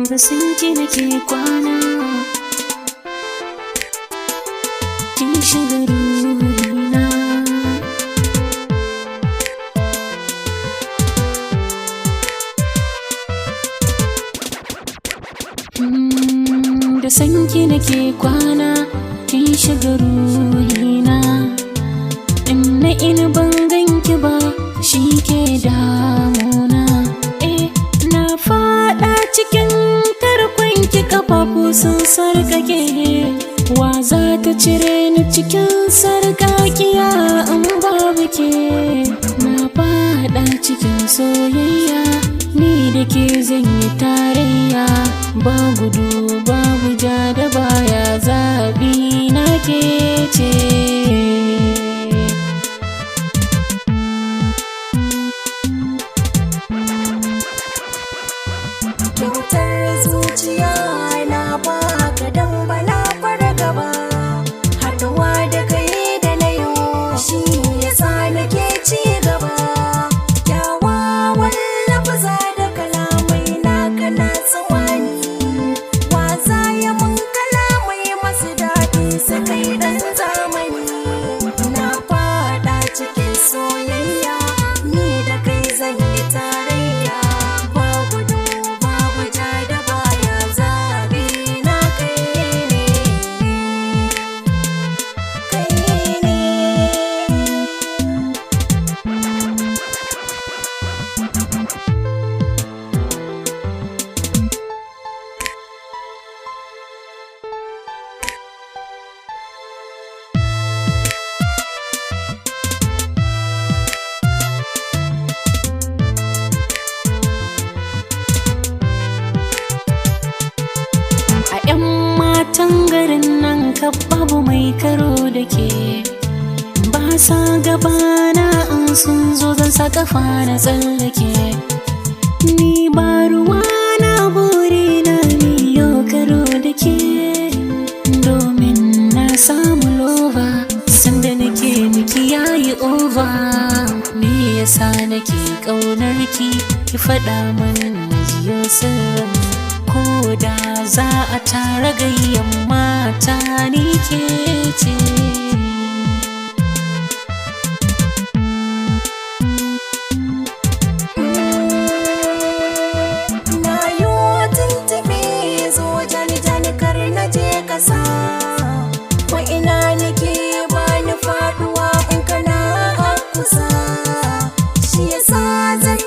da sanki nake kwana, kin shiga ruhina. Da sanki nake kwana, kin shiga ruhina. In ban ganki ba shi ke damuna. Na fada cikin tarkonki, kafafu sun sarkake. Wa za ta cire ni cikin sarkakiya in babu ke? Na fada cikin soyayya, ni da ke zan yi tarayya. Ba gudu babu ja da baya, zaɓi na ke ce. Kyautar zuciya na baka dan bana farga ba. Haɗuwa da kai da na yau shi yasa nake ci gaba. Kyawawan lafaza da kalamai naka na tsawani. Wasa ya mun kalamai masu daɗi su kai ɗan zamani. Na faɗa cikin soyayya, ni da kai zan yi tarayya. Ba gudu babu ja da baya, zaɓi na kai ne, kai ne. A 'yan matan garin nan kaf babu mai karo da ke. Ba sa gabana in sun zo zan sa kafa na tsallake. Ni ba ruwa na buri na miyo karo da ke. Domin na samu lova, sanda nake miki yayi over. Me yasa nake ƙaunar ki? Ki faɗa min na jiyo sirrin. Ko da za a tara gayyan mata, ni ke ce. Na yi tuntuɓe, zo jani kar na je ƙasa. Ko ina nake bani faɗuwa in kana a kusa. Shi yasa zan